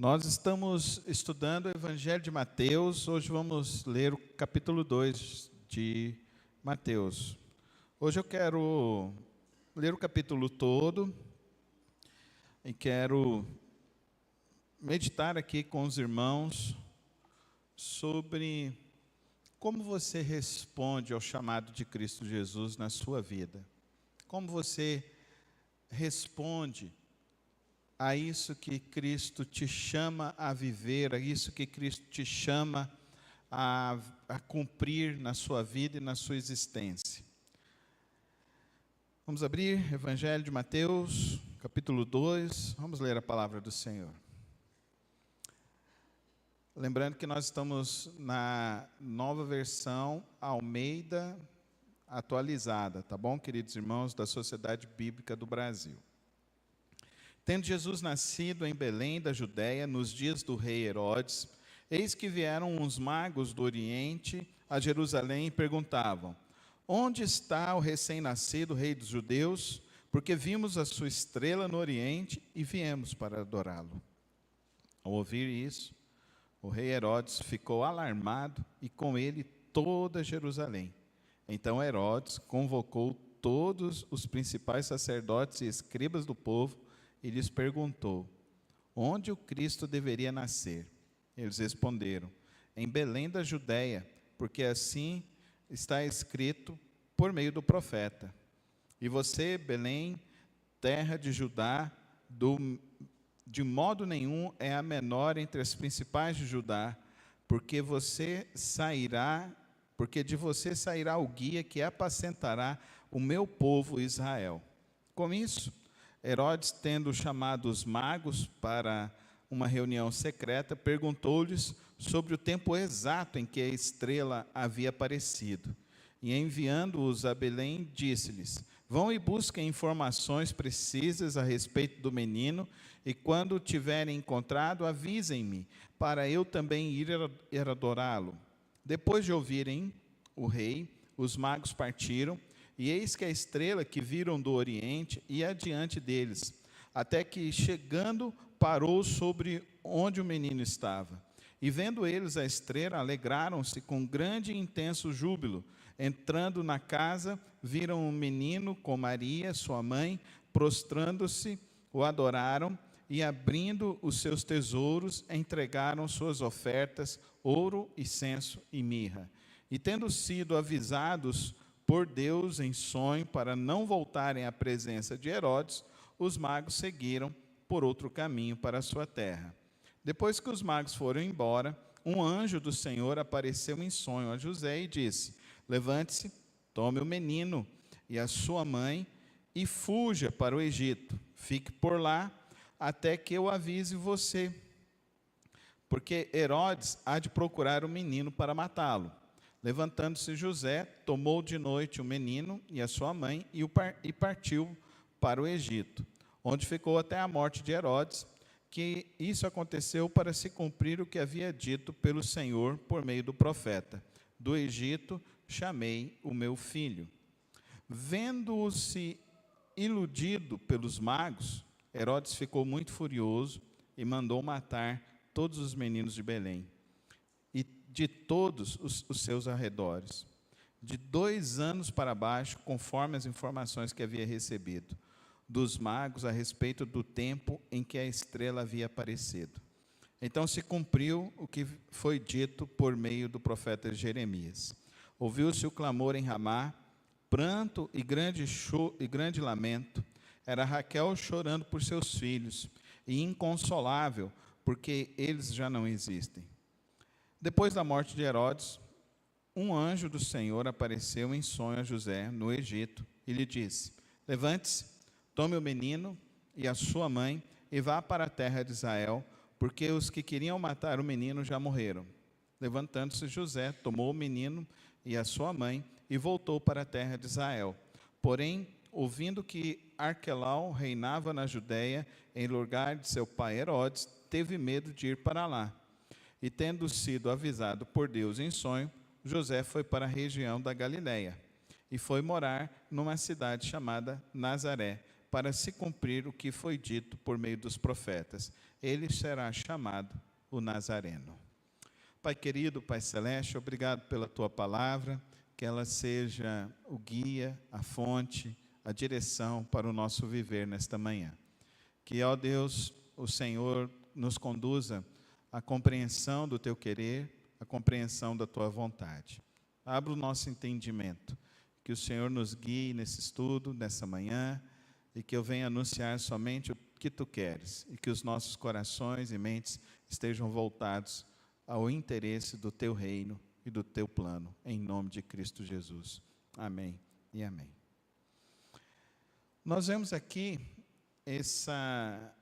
Nós estamos estudando o Evangelho de Mateus. Hoje vamos ler o capítulo 2 de Mateus. Hoje eu quero ler o capítulo todo e quero meditar aqui com os irmãos sobre como você responde ao chamado de Cristo Jesus na sua vida. Como você responde a isso que Cristo te chama a viver, a isso que Cristo te chama a cumprir na sua vida e na sua existência. Vamos abrir Evangelho de Mateus, capítulo 2, vamos ler a palavra do Senhor. Lembrando que nós estamos na nova versão Almeida atualizada, tá bom, queridos irmãos da Sociedade Bíblica do Brasil. Tendo Jesus nascido em Belém da Judéia, nos dias do rei Herodes, eis que vieram uns magos do Oriente a Jerusalém e perguntavam: onde está o recém-nascido rei dos judeus? Porque vimos a sua estrela no Oriente e viemos para adorá-lo. Ao ouvir isso, o rei Herodes ficou alarmado e com ele toda Jerusalém. Então Herodes convocou todos os principais sacerdotes e escribas do povo e lhes perguntou: onde o Cristo deveria nascer? Eles responderam: em Belém da Judéia, porque assim está escrito por meio do profeta. E você, Belém, terra de Judá, de modo nenhum é a menor entre as principais de Judá, porque de você sairá o guia que apacentará o meu povo Israel. Com isso, Herodes, tendo chamado os magos para uma reunião secreta, perguntou-lhes sobre o tempo exato em que a estrela havia aparecido. E enviando-os a Belém, disse-lhes: vão e busquem informações precisas a respeito do menino, e quando o tiverem encontrado, avisem-me, para eu também ir adorá-lo. Depois de ouvirem o rei, os magos partiram, e eis que a estrela que viram do Oriente ia adiante deles, até que, chegando, parou sobre onde o menino estava. E vendo eles a estrela, alegraram-se com grande e intenso júbilo. Entrando na casa, viram um menino com Maria, sua mãe, prostrando-se, o adoraram, e abrindo os seus tesouros, entregaram suas ofertas, ouro, incenso e mirra. E tendo sido avisados por Deus em sonho para não voltarem à presença de Herodes, os magos seguiram por outro caminho para a sua terra. Depois que os magos foram embora, um anjo do Senhor apareceu em sonho a José e disse: levante-se, tome o menino e a sua mãe e fuja para o Egito. Fique por lá até que eu avise você, porque Herodes há de procurar o menino para matá-lo. Levantando-se José, tomou de noite o menino e a sua mãe e partiu para o Egito, onde ficou até a morte de Herodes, que isso aconteceu para se cumprir o que havia dito pelo Senhor por meio do profeta: do Egito chamei o meu filho. Vendo-se iludido pelos magos, Herodes ficou muito furioso e mandou matar todos os meninos de Belém e de todos os seus arredores, de 2 anos para baixo, conforme as informações que havia recebido dos magos a respeito do tempo em que a estrela havia aparecido. Então se cumpriu o que foi dito por meio do profeta Jeremias. Ouviu-se o clamor em Ramá, pranto e grande lamento. Era Raquel chorando por seus filhos, e inconsolável, porque eles já não existem. Depois da morte de Herodes, um anjo do Senhor apareceu em sonho a José, no Egito, e lhe disse: levante-se, tome o menino e a sua mãe, e vá para a terra de Israel, porque os que queriam matar o menino já morreram. Levantando-se José, tomou o menino e a sua mãe, e voltou para a terra de Israel. Porém, ouvindo que Arquelau reinava na Judéia, em lugar de seu pai Herodes, teve medo de ir para lá. E tendo sido avisado por Deus em sonho, José foi para a região da Galiléia e foi morar numa cidade chamada Nazaré, para se cumprir o que foi dito por meio dos profetas. Ele será chamado o Nazareno. Pai querido, Pai celeste, obrigado pela tua palavra, que ela seja o guia, a fonte, a direção para o nosso viver nesta manhã. Que, ó Deus, o Senhor nos conduza à compreensão do teu querer, à compreensão da tua vontade. Abra o nosso entendimento, que o Senhor nos guie nesse estudo, nessa manhã, e que eu venha anunciar somente o que tu queres, e que os nossos corações e mentes estejam voltados ao interesse do teu reino e do teu plano, em nome de Cristo Jesus. Amém e amém. Nós vemos aqui essa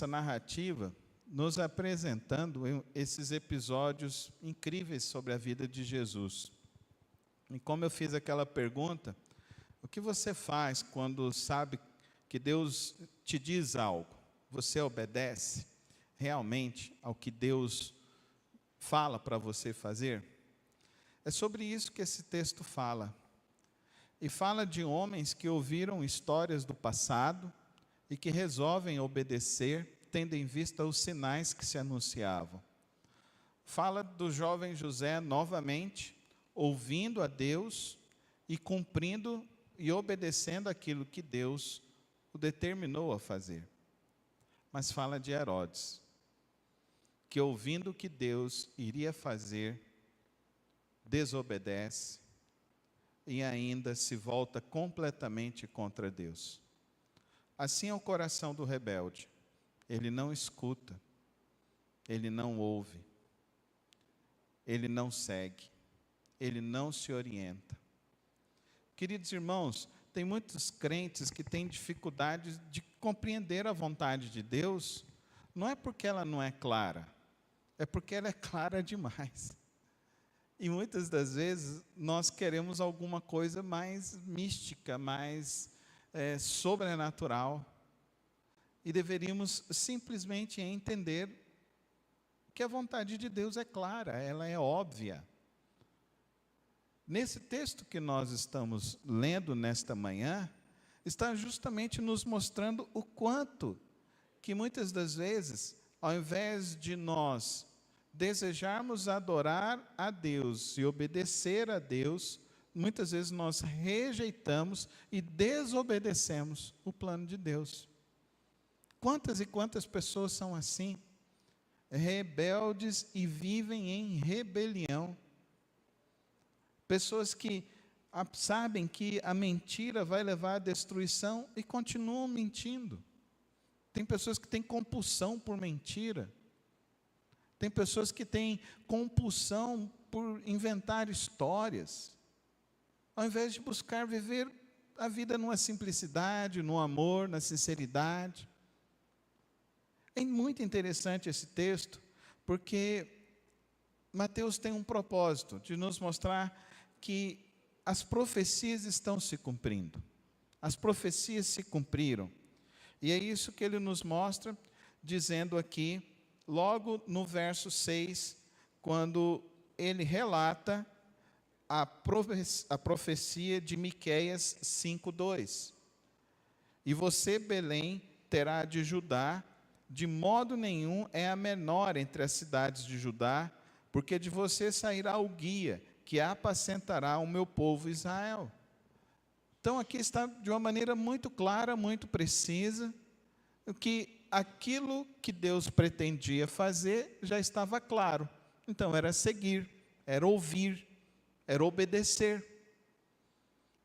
narrativa nos apresentando esses episódios incríveis sobre a vida de Jesus. E como eu fiz aquela pergunta, o que você faz quando sabe que Deus te diz algo? Você obedece realmente ao que Deus fala para você fazer? É sobre isso que esse texto fala. E fala de homens que ouviram histórias do passado e que resolvem obedecer, tendo em vista os sinais que se anunciavam. Fala do jovem José novamente, ouvindo a Deus e cumprindo e obedecendo aquilo que Deus o determinou a fazer. Mas fala de Herodes, que ouvindo o que Deus iria fazer, desobedece e ainda se volta completamente contra Deus. Assim é o coração do rebelde. Ele não escuta, ele não ouve, ele não segue, ele não se orienta. Queridos irmãos, tem muitos crentes que têm dificuldade de compreender a vontade de Deus, não é porque ela não é clara, é porque ela é clara demais. E muitas das vezes nós queremos alguma coisa mais mística, mais sobrenatural. E deveríamos simplesmente entender que a vontade de Deus é clara, ela é óbvia. Nesse texto que nós estamos lendo nesta manhã, está justamente nos mostrando o quanto que muitas das vezes, ao invés de nós desejarmos adorar a Deus e obedecer a Deus, muitas vezes nós rejeitamos e desobedecemos o plano de Deus. Quantas e quantas pessoas são assim, rebeldes e vivem em rebelião? Pessoas que sabem que a mentira vai levar à destruição e continuam mentindo. Tem pessoas que têm compulsão por mentira. Tem pessoas que têm compulsão por inventar histórias, ao invés de buscar viver a vida numa simplicidade, no amor, na sinceridade. É muito interessante esse texto, porque Mateus tem um propósito de nos mostrar que as profecias estão se cumprindo. As profecias se cumpriram. E é isso que ele nos mostra, dizendo aqui, logo no verso 6, quando ele relata a profecia de Miqueias 5:2. E você, Belém, terá de Judá, de modo nenhum é a menor entre as cidades de Judá, porque de você sairá o guia, que apacentará o meu povo Israel. Então aqui está de uma maneira muito clara, muito precisa, que aquilo que Deus pretendia fazer já estava claro. Então era seguir, era ouvir, era obedecer.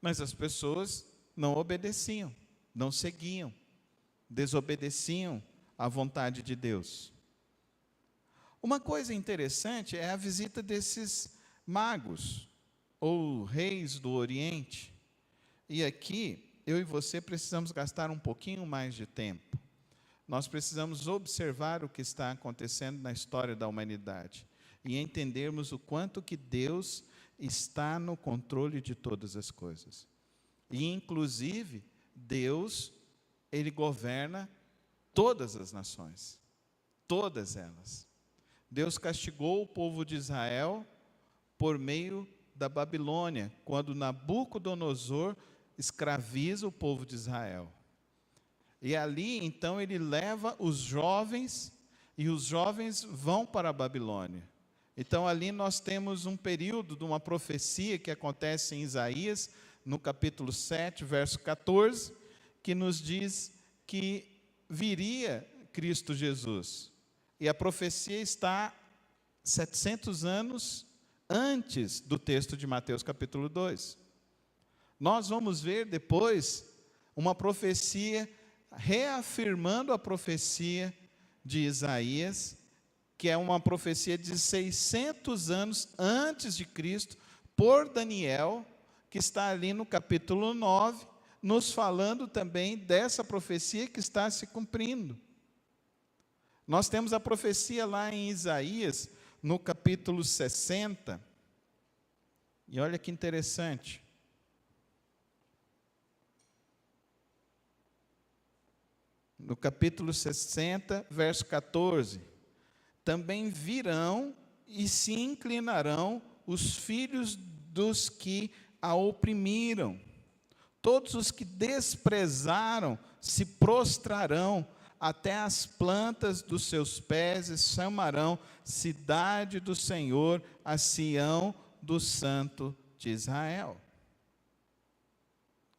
Mas as pessoas não obedeciam, não seguiam, desobedeciam à vontade de Deus. Uma coisa interessante é a visita desses magos, ou reis do Oriente. E aqui, eu e você precisamos gastar um pouquinho mais de tempo. Nós precisamos observar o que está acontecendo na história da humanidade e entendermos o quanto que Deus está no controle de todas as coisas. E, inclusive, Deus, Ele governa todas as nações, todas elas. Deus castigou o povo de Israel por meio da Babilônia, quando Nabucodonosor escraviza o povo de Israel. E ali, então, ele leva os jovens, e os jovens vão para a Babilônia. Então, ali nós temos um período de uma profecia que acontece em Isaías, no capítulo 7, verso 14, que nos diz que viria Cristo Jesus. E a profecia está 700 anos antes do texto de Mateus capítulo 2. Nós vamos ver depois uma profecia reafirmando a profecia de Isaías, que é uma profecia de 600 anos antes de Cristo, por Daniel, que está ali no capítulo 9, nos falando também dessa profecia que está se cumprindo. Nós temos a profecia lá em Isaías, no capítulo 60, e olha que interessante. No capítulo 60, verso 14, também virão e se inclinarão os filhos dos que a oprimiram. Todos os que desprezaram se prostrarão até as plantas dos seus pés e chamarão cidade do Senhor, a Sião do Santo de Israel.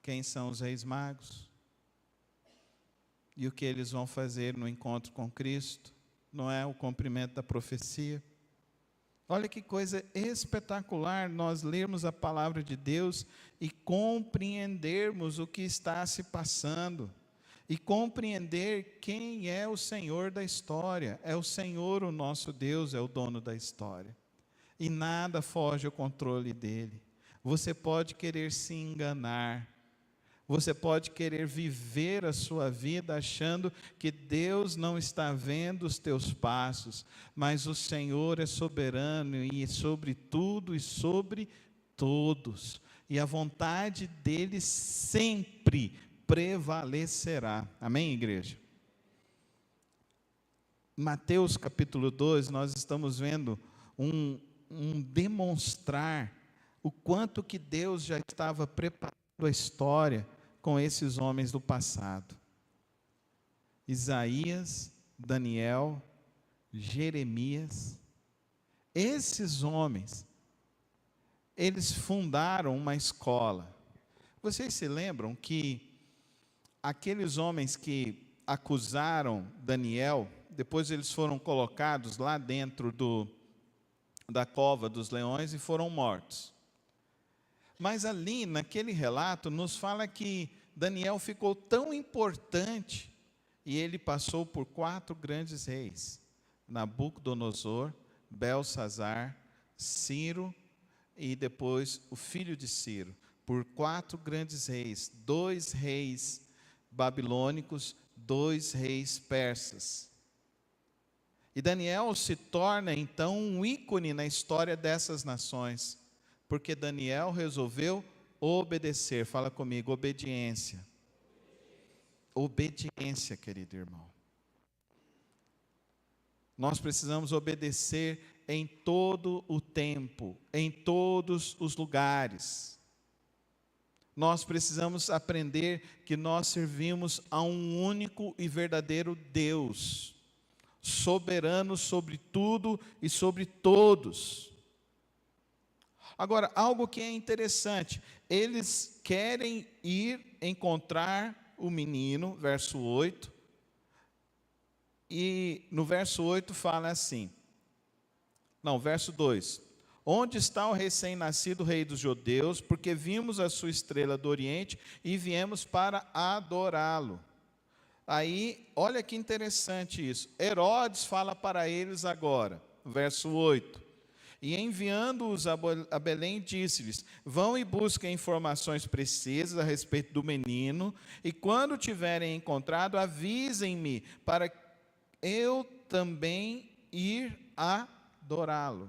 Quem são os reis magos? E o que eles vão fazer no encontro com Cristo? Não é o cumprimento da profecia? Olha que coisa espetacular nós lermos a palavra de Deus e compreendermos o que está se passando. E compreender quem é o Senhor da história. É o Senhor, o nosso Deus, é o dono da história. E nada foge ao controle dele. Você pode querer se enganar. Você pode querer viver a sua vida achando que Deus não está vendo os teus passos, mas o Senhor é soberano e sobre tudo e sobre todos. E a vontade dele sempre prevalecerá. Amém, igreja? Mateus capítulo 2, nós estamos vendo um demonstrar o quanto que Deus já estava preparando a história com esses homens do passado. Isaías, Daniel, Jeremias, esses homens, eles fundaram uma escola. Vocês se lembram que aqueles homens que acusaram Daniel, depois eles foram colocados lá dentro da cova dos leões e foram mortos. Mas ali, naquele relato, nos fala que Daniel ficou tão importante e ele passou por 4 grandes reis: Nabucodonosor, Belsazar, Ciro e depois o filho de Ciro. Por 4 grandes reis, 2 reis babilônicos, 2 reis persas. E Daniel se torna então um ícone na história dessas nações. Porque Daniel resolveu obedecer. Fala comigo, obediência. Obediência, querido irmão. Nós precisamos obedecer em todo o tempo, em todos os lugares. Nós precisamos aprender que nós servimos a um único e verdadeiro Deus, soberano sobre tudo e sobre todos. Agora, algo que é interessante, eles querem ir encontrar o menino, verso 8, e no verso 8 fala assim, verso 2, onde está o recém-nascido rei dos judeus, porque vimos a sua estrela do oriente e viemos para adorá-lo. Aí, olha que interessante isso, Herodes fala para eles agora, verso 8, e enviando-os a Belém, disse-lhes, vão e busquem informações precisas a respeito do menino, e quando tiverem encontrado, avisem-me, para eu também ir adorá-lo.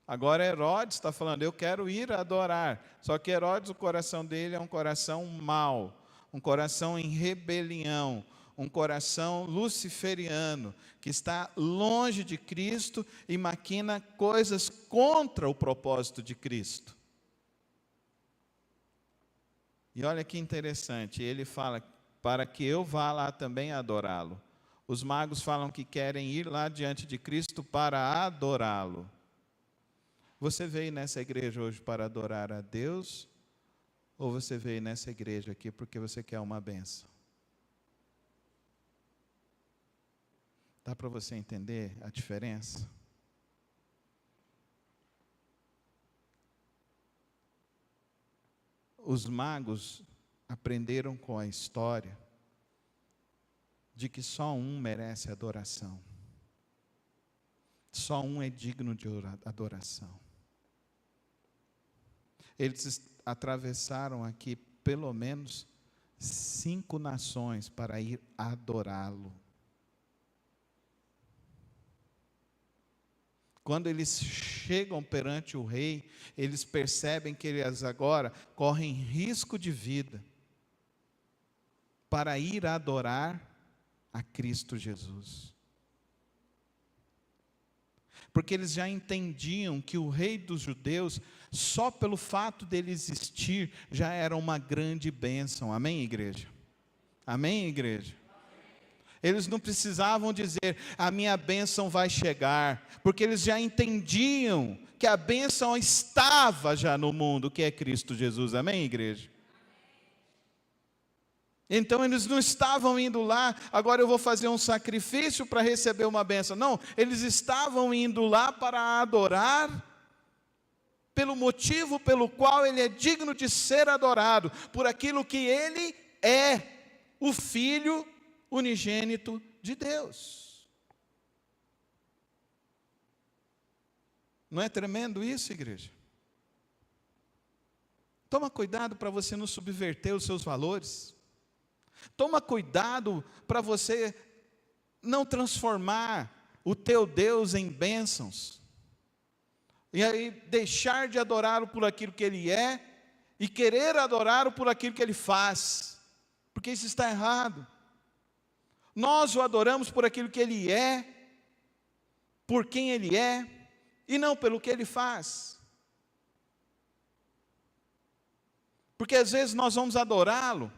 Agora Herodes está falando, eu quero ir adorar, só que Herodes, o coração dele é um coração mau, um coração em rebelião, um coração luciferiano, que está longe de Cristo e maquina coisas contra o propósito de Cristo. E olha que interessante, ele fala, para que eu vá lá também adorá-lo. Os magos falam que querem ir lá diante de Cristo para adorá-lo. Você veio nessa igreja hoje para adorar a Deus? Ou você veio nessa igreja aqui porque você quer uma bênção? Dá para você entender a diferença? Os magos aprenderam com a história de que só um merece adoração. Só um é digno de adoração. Eles atravessaram aqui pelo menos 5 nações para ir adorá-lo. Quando eles chegam perante o rei, eles percebem que eles agora correm risco de vida para ir adorar a Cristo Jesus. Porque eles já entendiam que o rei dos judeus, só pelo fato dele existir, já era uma grande bênção. Amém, igreja? Amém, igreja? Eles não precisavam dizer, a minha bênção vai chegar, porque eles já entendiam que a bênção estava já no mundo, que é Cristo Jesus. Amém, igreja? Então eles não estavam indo lá, agora eu vou fazer um sacrifício para receber uma bênção. Não, eles estavam indo lá para adorar, pelo motivo pelo qual ele é digno de ser adorado, por aquilo que ele é, o Filho unigênito de Deus. Não é tremendo isso, igreja? Toma cuidado para você não subverter os seus valores. Toma cuidado para você não transformar o teu Deus em bênçãos. E aí deixar de adorá-lo por aquilo que ele é e querer adorá-lo por aquilo que ele faz. Porque isso está errado. Nós o adoramos por aquilo que ele é, por quem ele é, e não pelo que ele faz. Porque às vezes nós vamos adorá-lo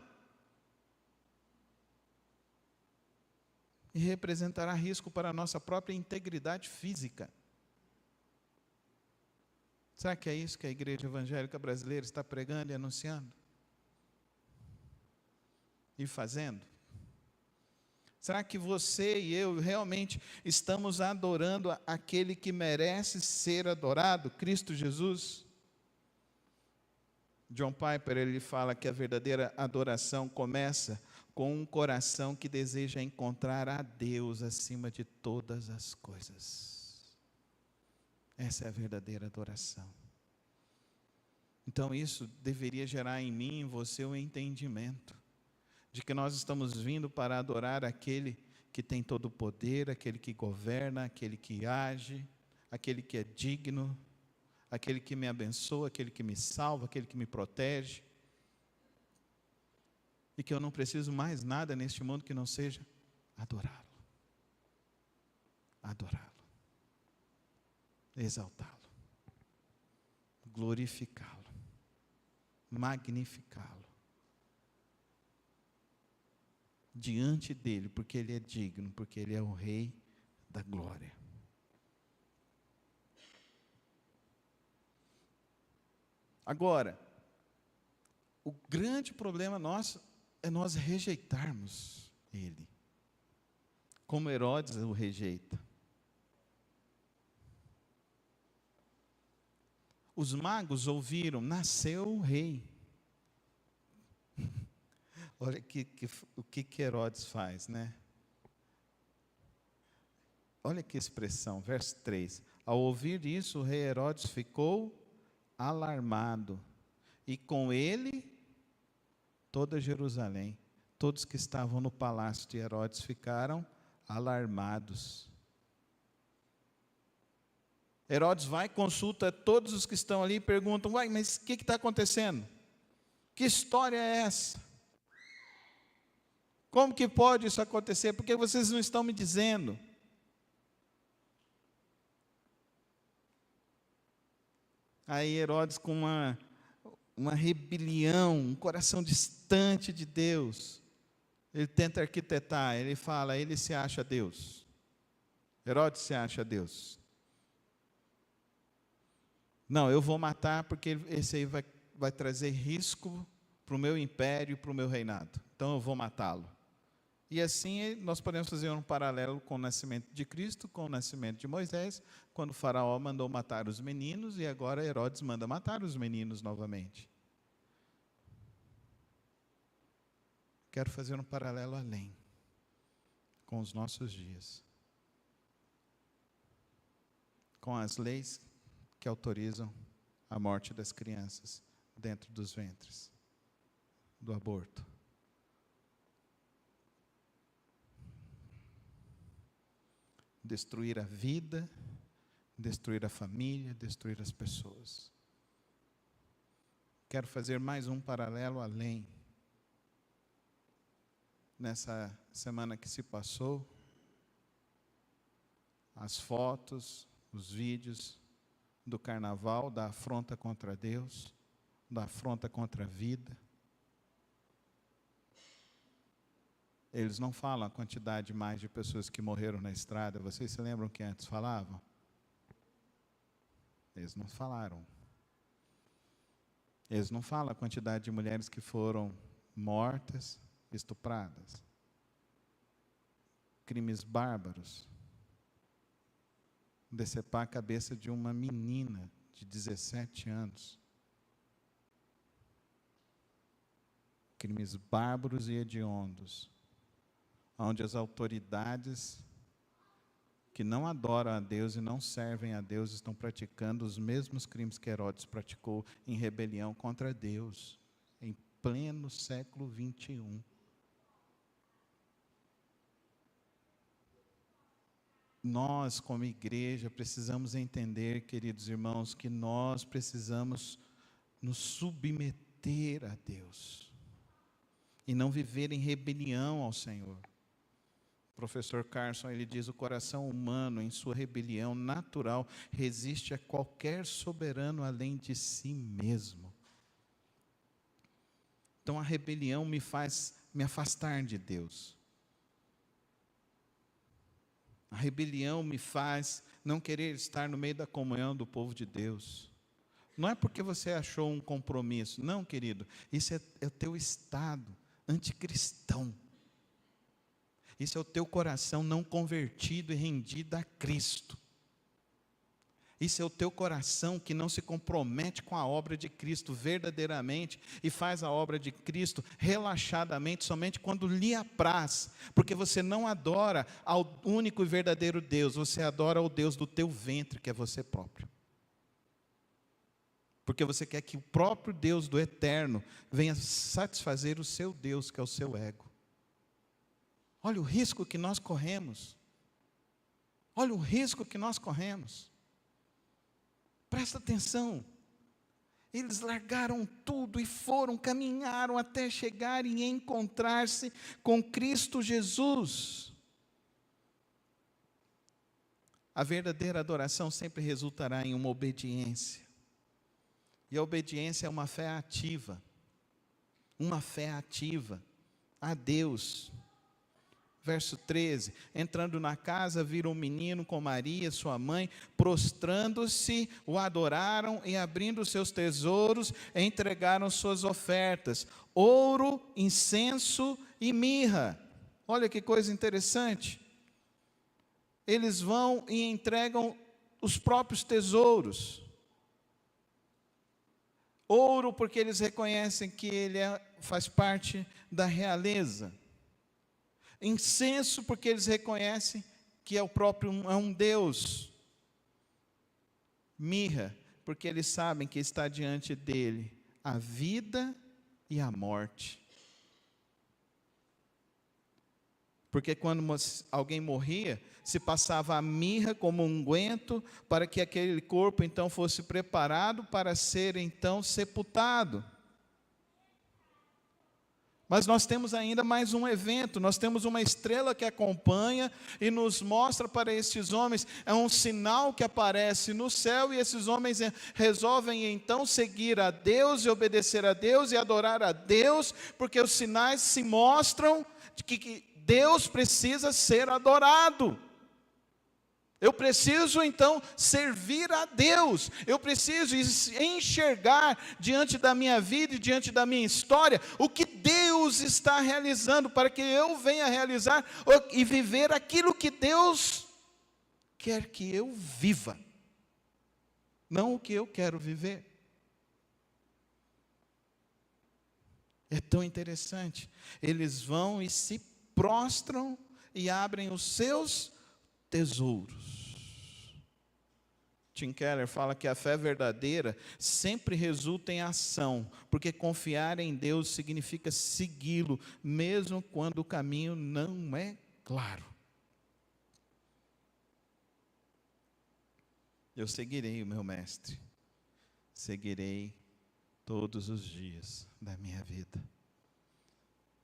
e representará risco para a nossa própria integridade física. Será que é isso que a igreja evangélica brasileira está pregando e anunciando? E fazendo? Será que você e eu realmente estamos adorando aquele que merece ser adorado, Cristo Jesus? John Piper, ele fala que a verdadeira adoração começa com um coração que deseja encontrar a Deus acima de todas as coisas. Essa é a verdadeira adoração. Então isso deveria gerar em mim e em você um entendimento de que nós estamos vindo para adorar aquele que tem todo o poder, aquele que governa, aquele que age, aquele que é digno, aquele que me abençoa, aquele que me salva, aquele que me protege. E que eu não preciso mais nada neste mundo que não seja adorá-lo. Adorá-lo. Exaltá-lo. Glorificá-lo. Magnificá-lo. Diante dele, porque ele é digno, porque ele é o Rei da glória. Agora, o grande problema nosso é nós rejeitarmos ele, como Herodes o rejeita. Os magos ouviram, nasceu o rei. Olha o que Herodes faz, né? Olha que expressão, verso 3. Ao ouvir isso, o rei Herodes ficou alarmado, e com ele toda Jerusalém. Todos que estavam no palácio de Herodes ficaram alarmados. Herodes vai, consulta todos os que estão ali e perguntam, mas o que está acontecendo? Que história é essa? Como que pode isso acontecer? Por que vocês não estão me dizendo? Aí Herodes, com uma rebelião, um coração distante de Deus. Ele tenta arquitetar, ele fala, ele se acha Deus. Herodes se acha Deus. Não, eu vou matar porque esse aí vai trazer risco para o meu império, para o meu reinado. Então eu vou matá-lo. E assim nós podemos fazer um paralelo com o nascimento de Cristo, com o nascimento de Moisés, quando o faraó mandou matar os meninos e agora Herodes manda matar os meninos novamente. Quero fazer um paralelo além, com os nossos dias, com as leis que autorizam a morte das crianças dentro dos ventres, do aborto. Destruir a vida, destruir a família, destruir as pessoas. Quero fazer mais um paralelo além. Nessa semana que se passou, as fotos, os vídeos do carnaval, da afronta contra Deus, da afronta contra a vida. Eles não falam a quantidade mais de pessoas que morreram na estrada. Vocês se lembram que antes falavam? Eles não falaram. Eles não falam a quantidade de mulheres que foram mortas, estupradas. Crimes bárbaros. Decepar a cabeça de uma menina de 17 anos. Crimes bárbaros e hediondos, onde as autoridades que não adoram a Deus e não servem a Deus estão praticando os mesmos crimes que Herodes praticou em rebelião contra Deus, em pleno século 21. Nós, como igreja, precisamos entender, queridos irmãos, que nós precisamos nos submeter a Deus e não viver em rebelião ao Senhor. O professor Carson, ele diz, o coração humano, em sua rebelião natural, resiste a qualquer soberano além de si mesmo. Então a rebelião me faz me afastar de Deus. A rebelião me faz não querer estar no meio da comunhão do povo de Deus. Não é porque você achou um compromisso, não, querido, isso é o teu estado anticristão. Isso é o teu coração não convertido e rendido a Cristo. Isso é o teu coração que não se compromete com a obra de Cristo verdadeiramente e faz a obra de Cristo relaxadamente, somente quando lhe apraz, porque você não adora ao único e verdadeiro Deus, você adora ao Deus do teu ventre, que é você próprio. Porque você quer que o próprio Deus do eterno venha satisfazer o seu Deus, que é o seu ego. Olha o risco que nós corremos. Olha o risco que nós corremos. Presta atenção. Eles largaram tudo e caminharam até chegarem e encontrar-se com Cristo Jesus. A verdadeira adoração sempre resultará em uma obediência. E a obediência é uma fé ativa. Uma fé ativa a Deus. Verso 13, entrando na casa, viram um menino com Maria, sua mãe, prostrando-se, o adoraram e abrindo seus tesouros, entregaram suas ofertas, ouro, incenso e mirra. Olha que coisa interessante. Eles vão e entregam os próprios tesouros. Ouro, porque eles reconhecem que ele faz parte da realeza. Incenso, porque eles reconhecem que é um Deus. Mirra, porque eles sabem que está diante dele a vida e a morte. Porque quando alguém morria, se passava a mirra como unguento para que aquele corpo então fosse preparado para ser então sepultado. Mas nós temos ainda mais um evento, nós temos uma estrela que acompanha e nos mostra para estes homens, é um sinal que aparece no céu, e esses homens resolvem então seguir a Deus e obedecer a Deus e adorar a Deus, porque os sinais se mostram de que Deus precisa ser adorado. Eu preciso então servir a Deus, eu preciso enxergar diante da minha vida e diante da minha história o que Deus está realizando, para que eu venha realizar e viver aquilo que Deus quer que eu viva, não o que eu quero viver. É tão interessante, eles vão e se prostram e abrem os seus tesouros. Tim Keller fala que a fé verdadeira sempre resulta em ação, porque confiar em Deus significa segui-lo, mesmo quando o caminho não é claro. Eu seguirei o meu mestre, seguirei todos os dias da minha vida.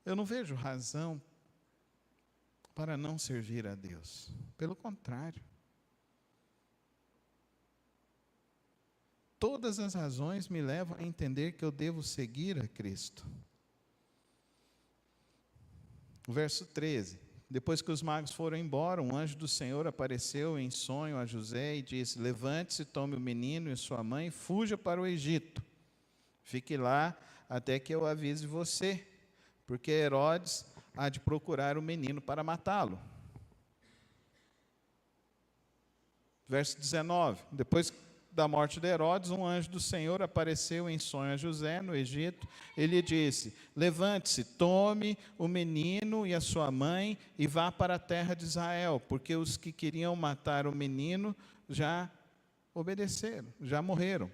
Eu não vejo razão para não servir a Deus, pelo contrário. Todas as razões me levam a entender que eu devo seguir a Cristo. O verso 13. Depois que os magos foram embora, um anjo do Senhor apareceu em sonho a José e disse: levante-se, tome o menino e sua mãe e fuja para o Egito. Fique lá até que eu avise você, porque Herodes há de procurar o menino para matá-lo. Verso 19. Depois da morte de Herodes, um anjo do Senhor apareceu em sonho a José no Egito. Ele disse: levante-se, tome o menino e a sua mãe e vá para a terra de Israel, porque os que queriam matar o menino já obedeceram, já morreram.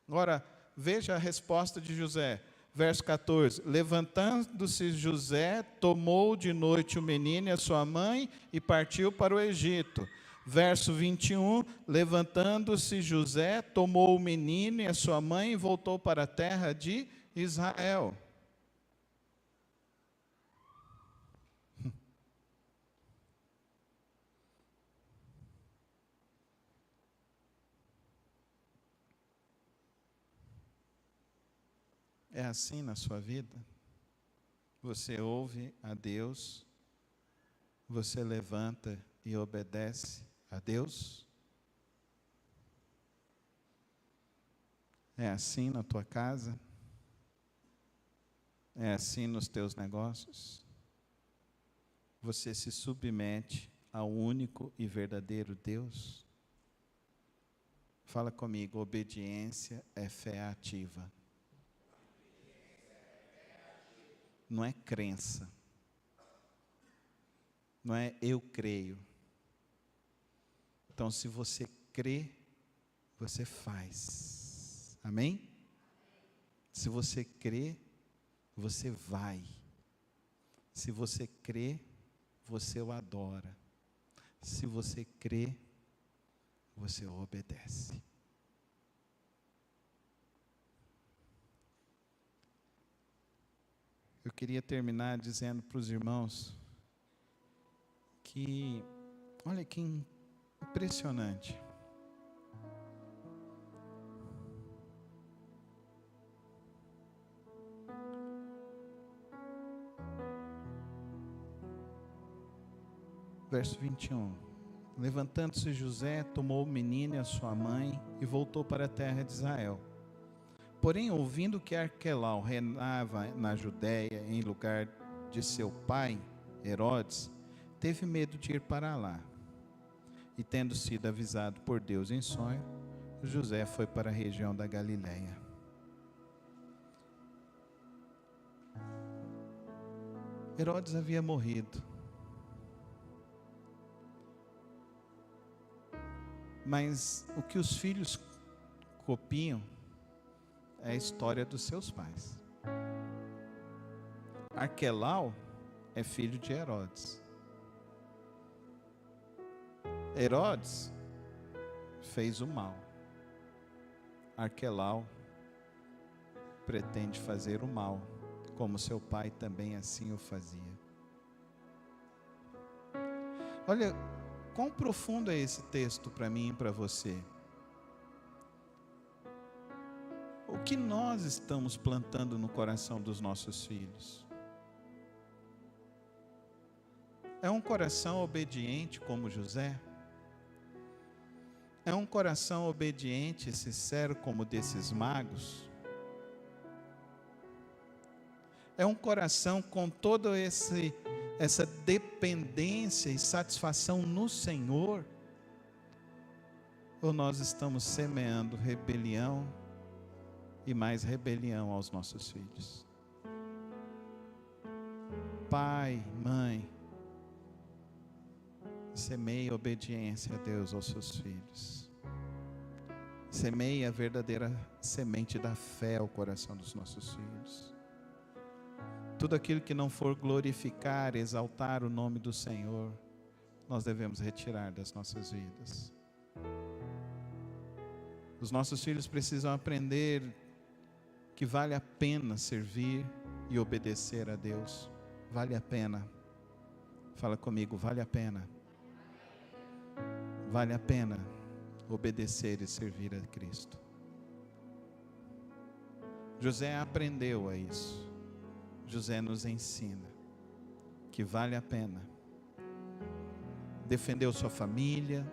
Agora, veja a resposta de José. Verso 14, levantando-se José, tomou de noite o menino e a sua mãe e partiu para o Egito. Verso 21, levantando-se José, tomou o menino e a sua mãe e voltou para a terra de Israel. É assim na sua vida? Você ouve a Deus, você levanta e obedece a Deus? É assim na tua casa? É assim nos teus negócios? Você se submete ao único e verdadeiro Deus? Fala comigo, obediência é fé ativa. Não é crença. Não é eu creio. Então, se você crê, você faz. Amém? Se você crê, você vai. Se você crê, você o adora. Se você crê, você o obedece. Eu queria terminar dizendo para os irmãos que, olha que impressionante. Verso 21. Levantando-se José, tomou o menino e a sua mãe e voltou para a terra de Israel. Porém, ouvindo que Arquelau reinava na Judéia em lugar de seu pai, Herodes, teve medo de ir para lá. E tendo sido avisado por Deus em sonho, José foi para a região da Galiléia. Herodes havia morrido. Mas o que os filhos copiam é a história dos seus pais. Arquelau é filho de Herodes. Herodes fez o mal. Arquelau pretende fazer o mal como seu pai também assim o fazia. Olha, quão profundo é esse texto para mim e para você. O que nós estamos plantando no coração dos nossos filhos? É um coração obediente como José? É um coração obediente e sincero como o desses magos? É um coração com toda essa dependência e satisfação no Senhor? Ou nós estamos semeando rebelião e mais rebelião aos nossos filhos? Pai, mãe, semeie obediência a Deus aos seus filhos. Semeie a verdadeira semente da fé ao coração dos nossos filhos. Tudo aquilo que não for glorificar, exaltar o nome do Senhor, nós devemos retirar das nossas vidas. Os nossos filhos precisam aprender que vale a pena servir e obedecer a Deus. Vale a pena. Fala comigo, vale a pena. Vale a pena obedecer e servir a Cristo. José aprendeu a isso. José nos ensina que vale a pena. Defendeu sua família,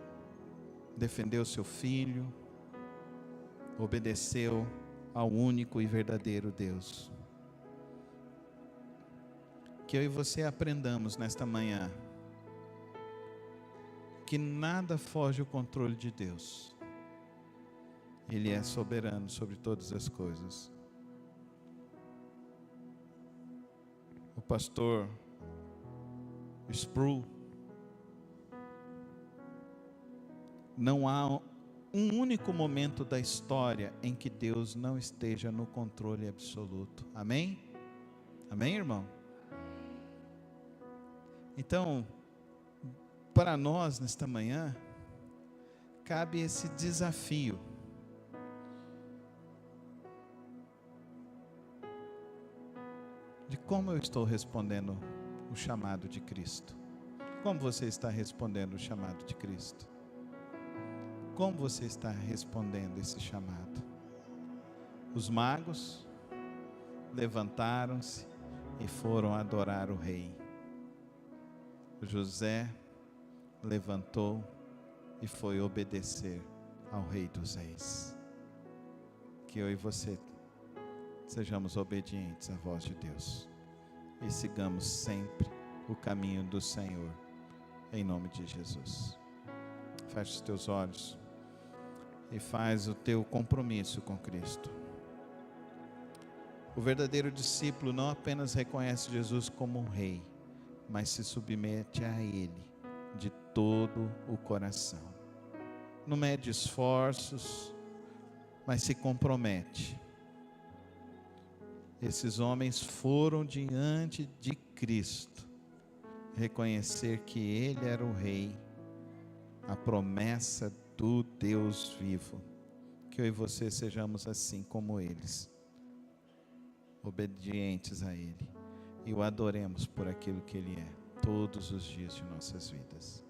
defendeu seu filho, obedeceu ao único e verdadeiro Deus. Que eu e você aprendamos nesta manhã que nada foge ao controle de Deus. Ele é soberano sobre todas as coisas. O pastor Sproul: não há um único momento da história em que Deus não esteja no controle absoluto. Amém? Amém, irmão? Então, para nós nesta manhã, cabe esse desafio. De como eu estou respondendo o chamado de Cristo. Como você está respondendo o chamado de Cristo? Como você está respondendo esse chamado? Os magos levantaram-se e foram adorar o rei. José levantou e foi obedecer ao Rei dos Reis. Que eu e você sejamos obedientes à voz de Deus e sigamos sempre o caminho do Senhor, em nome de Jesus. Feche os teus olhos e faz o teu compromisso com Cristo. O verdadeiro discípulo não apenas reconhece Jesus como um rei, mas se submete a Ele de todo o coração. Não mede esforços, mas se compromete. Esses homens foram diante de Cristo, reconhecer que Ele era o Rei, a promessa do Deus vivo. Que eu e você sejamos assim como eles, obedientes a Ele, e o adoremos por aquilo que Ele é, todos os dias de nossas vidas.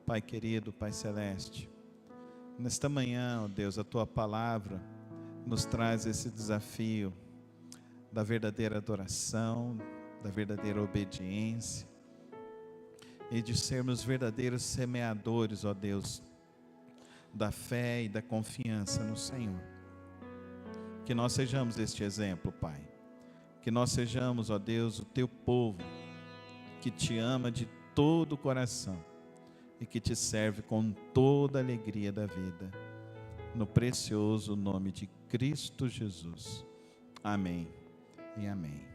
Pai querido, Pai celeste, nesta manhã, ó Deus, a Tua palavra nos traz esse desafio da verdadeira adoração, da verdadeira obediência, e de sermos verdadeiros semeadores, ó Deus, da fé e da confiança no Senhor. Que nós sejamos este exemplo, Pai. Que nós sejamos, ó Deus, o Teu povo, que Te ama de todo o coração e que Te serve com toda a alegria da vida. No precioso nome de Cristo Jesus. Amém e amém.